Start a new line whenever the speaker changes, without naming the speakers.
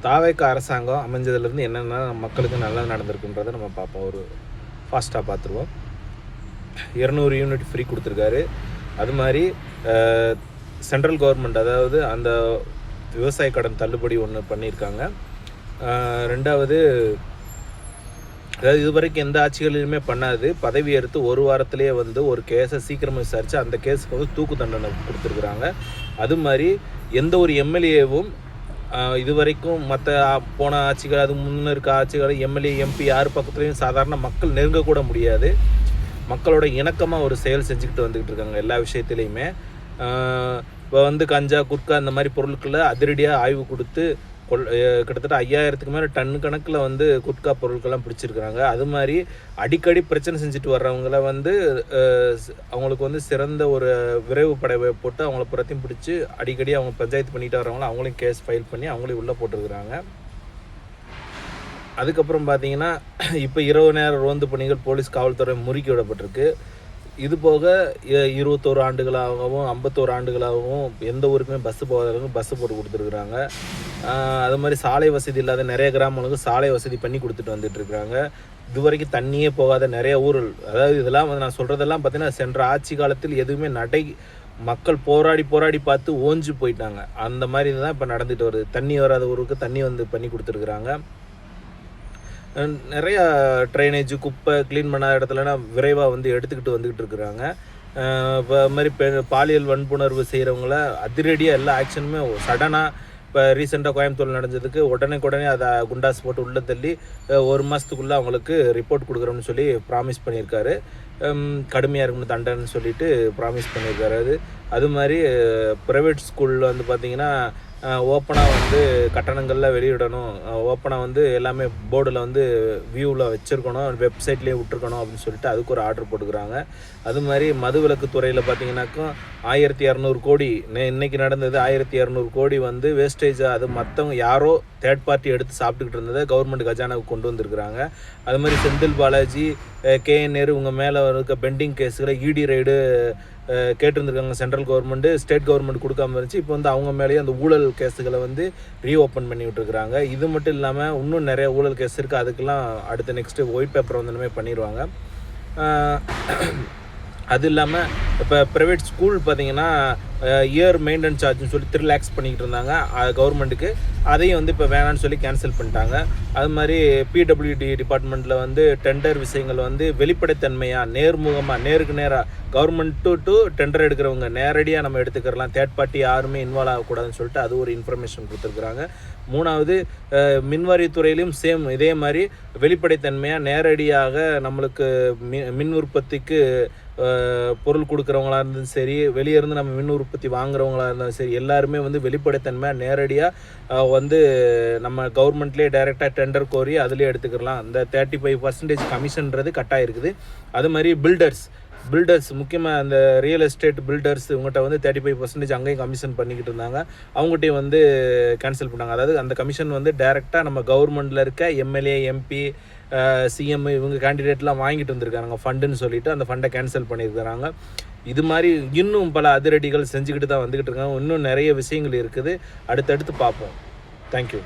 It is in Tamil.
தாவேக அரசாங்கம் அமைஞ்சதுலேருந்து என்னென்ன மக்களுக்கு நல்லா நடந்திருக்குன்றதை நம்ம பார்ப்போம். ஒரு ஃபாஸ்ட்டாக பார்த்துருவோம். 200 யூனிட் ஃப்ரீ கொடுத்துருக்காரு. அது மாதிரி சென்ட்ரல் கவர்மெண்ட், அதாவது அந்த விவசாய கடன் தள்ளுபடி ஒன்று பண்ணியிருக்காங்க. ரெண்டாவது, அதாவது இதுவரைக்கும் எந்த ஆட்சிகளிலுமே பண்ணாது, பதவி எடுத்து ஒரு வாரத்திலேயே வந்து ஒரு கேஸை சீக்கிரமாக விசாரித்து அந்த கேஸுக்கு வந்து தூக்கு தண்டனை கொடுத்துருக்குறாங்க. அது மாதிரி எந்த ஒரு எம்எல்ஏவும் இதுவரைக்கும் மற்ற போன ஆட்சிகள், அது முன்னே இருக்க ஆட்சிகள், எம்எல்ஏ எம்பி யார் பக்கத்துலேயும் சாதாரண மக்கள் நெருங்கக்கூட முடியாது. மக்களோட இணக்கமாக ஒரு செயல் செஞ்சுக்கிட்டு வந்துக்கிட்டு இருக்காங்க எல்லா விஷயத்துலேயுமே. இப்போ வந்து கஞ்சா, குட்கா இந்த மாதிரி பொருட்களை அதிரடியாக ஆய்வு கொடுத்து கிட்டத்தட்ட 5000க்கு மேலே டன் கணக்கில் வந்து குட்கா பொருட்கள்லாம் பிடிச்சிருக்கிறாங்க. அது மாதிரி அடிக்கடி பிரச்சனை செஞ்சுட்டு வர்றவங்கள வந்து அவங்களுக்கு வந்து சிறந்த ஒரு விரைவு படையை போட்டு அவங்கள புறத்தையும் பிடிச்சி அடிக்கடி அவங்க பஞ்சாயத்து பண்ணிட்டு வர்றவங்கள அவங்களையும் கேஸ் ஃபைல் பண்ணி அவங்களையும் உள்ளே போட்டுருக்குறாங்க. அதுக்கப்புறம் பார்த்தீங்கன்னா இப்போ இரவு நேர ரோந்து பணிகள் போலீஸ் காவல்துறை முறுக்கி விடப்பட்டிருக்கு. இது போக 21 ஆண்டுகளாகவும் 51 ஆண்டுகளாகவும் எந்த ஊருக்குமே பஸ்ஸு போகாதவங்க பஸ்ஸு போட்டு கொடுத்துருக்குறாங்க. அது மாதிரி சாலை வசதி இல்லாத நிறைய கிராமங்களுக்கு சாலை வசதி பண்ணி கொடுத்துட்டு வந்துட்டுருக்குறாங்க. இதுவரைக்கும் தண்ணியே போகாத நிறைய ஊர்கள், அதாவது இதெல்லாம் வந்து நான் சொல்கிறதெல்லாம் பார்த்தீங்கன்னா சென்ற ஆட்சி காலத்தில் எதுவுமே மக்கள் போராடி பார்த்து ஓஞ்சு போயிட்டாங்க. அந்த மாதிரி தான் இப்போ நடந்துட்டு வருது. தண்ணி வராத ஊருக்கு தண்ணி வந்து பண்ணி கொடுத்துருக்குறாங்க. நிறையா ட்ரைனேஜ், குப்பை க்ளீன் பண்ணாத இடத்துலலாம் விரைவாக வந்து எடுத்துக்கிட்டு வந்துக்கிட்டு இருக்கிறாங்க. இப்போ மாதிரி பாலியல் வன்புணர்வு செய்கிறவங்கள அதிரடியாக எல்லா ஆக்ஷனுமே சடனாக, இப்போ ரீசெண்டாக கோயம்புத்தூர் நடந்ததுக்கு உடனே அதை குண்டாஸ் போட்டு உள்ளே தள்ளி 1 மாதத்துக்குள்ளே அவங்களுக்கு ரிப்போர்ட் கொடுக்குறோம்னு சொல்லி ப்ராமிஸ் பண்ணியிருக்காரு. கடுமையாக இருக்கணும் தண்டனைன்னு சொல்லிட்டு ப்ராமிஸ் பண்ணியிருக்காரு. அது மாதிரி ப்ரைவேட் ஸ்கூலில் வந்து பார்த்திங்கன்னா ஓப்பனாக வந்து கட்டணங்களில் வெளியிடணும், ஓப்பனாக வந்து எல்லாமே போர்டில் வந்து வியூவில் வச்சுருக்கணும், வெப்சைட்லேயே விட்டுருக்கணும் அப்படின்னு சொல்லிட்டு அதுக்கு ஒரு ஆர்டர் போட்டுக்கிறாங்க. அது மாதிரி மதுவிலக்கு துறையில் பார்த்திங்கனாக்கும் 1200 கோடி இன்றைக்கி நடந்தது. 1200 கோடி வந்து வேஸ்டேஜாக, அது மற்றவங்க யாரோ தேர்ட் பார்ட்டி எடுத்து சாப்பிட்டுக்கிட்டு இருந்ததை கவர்மெண்ட் கஜானாவுக்கு கொண்டு வந்திருக்கிறாங்க. அது மாதிரி செந்தில் பாலாஜி, KN நேரு இவங்க மேலே இருக்க பெண்டிங் கேஸுகளை இடி ரைடு கேட்டிருந்துருக்காங்க. சென்ட்ரல் கவர்மெண்ட்டு, ஸ்டேட் கவர்மெண்ட் கொடுக்காம இருந்துச்சு. இப்போ வந்து அவங்க மேலேயே அந்த ஊழல் கேஸுகளை வந்து ரீஓப்பன் பண்ணி விட்டுருக்குறாங்க. இது மட்டும் இல்லாமல் இன்னும் நிறைய ஊழல் கேஸ் இருக்குது. அதுக்கெல்லாம் அடுத்த நெக்ஸ்ட்டு ஒயிட் பேப்பர் வந்து பண்ணிடுவாங்க. அது இல்லாமல் இப்போ ப்ரைவேட் ஸ்கூல் பார்த்திங்கன்னா இயர் மெயின்டெனன்ஸ் சார்ஜ்னு சொல்லி 3 lakhs பண்ணிக்கிட்டு இருந்தாங்க கவர்மெண்ட்டுக்கு. அதையும் வந்து இப்போ வேணான்னு சொல்லி கேன்சல் பண்ணிட்டாங்க. அது மாதிரி PWD டிபார்ட்மெண்ட்டில் வந்து டெண்டர் விஷயங்கள் வந்து வெளிப்படைத்தன்மையாக, நேர்முகமாக, நேருக்கு நேராக கவர்மெண்ட் டு டெண்டர் எடுக்கிறவங்க நேரடியாக நம்ம எடுத்துக்கிறலாம், தேர்ட் பார்ட்டி யாருமே இன்வால்வ் ஆகக்கூடாதுன்னு சொல்லிட்டு அது ஒரு இன்ஃபர்மேஷன் கொடுத்துருக்குறாங்க. 3வது, மின்வாரியத்துறையிலையும் சேம் இதே மாதிரி வெளிப்படைத்தன்மையாக நேரடியாக நம்மளுக்கு மின் உற்பத்திக்கு பொருள் கொடுக்குறவங்களா இருந்தாலும் சரி, வெளியே இருந்து நம்ம மின் உற்பத்தி வாங்குறவங்களா இருந்தாலும் சரி, எல்லாருமே வந்து வெளிப்படைத்தன்மையாக நேரடியாக வந்து நம்ம கவர்மெண்ட்லேயே டைரெக்டாக டெண்டர் கோரி அதிலே எடுத்துக்கலாம். அந்த 35% கமிஷன்றது கட்டாக இருக்குது. அது மாதிரி பில்டர்ஸ் முக்கியமாக அந்த ரியல் எஸ்டேட் பில்டர்ஸ் இவங்ககிட்ட வந்து 35% அங்கேயும் கமிஷன் பண்ணிக்கிட்டு இருந்தாங்க. அவங்ககிட்டையும் வந்து கேன்சல் பண்ணாங்க. அதாவது அந்த கமிஷன் வந்து டைரெக்டாக நம்ம கவர்மெண்ட்டில் இருக்க எம்எல்ஏ, எம்பி, சிஎம் இவங்க கேண்டிடேட்லாம் வாங்கிட்டு வந்திருக்காங்க ஃபண்டுன்னு சொல்லிட்டு அந்த ஃபண்டை கேன்சல் பண்ணியிருக்கிறாங்க. இது மாதிரி இன்னும் பல அதிரடிகள் செஞ்சுக்கிட்டு தான் வந்துக்கிட்டு இருக்காங்க. இன்னும் நிறைய விஷயங்கள் இருக்குது, அடுத்தடுத்து பார்ப்போம். தேங்க்யூ.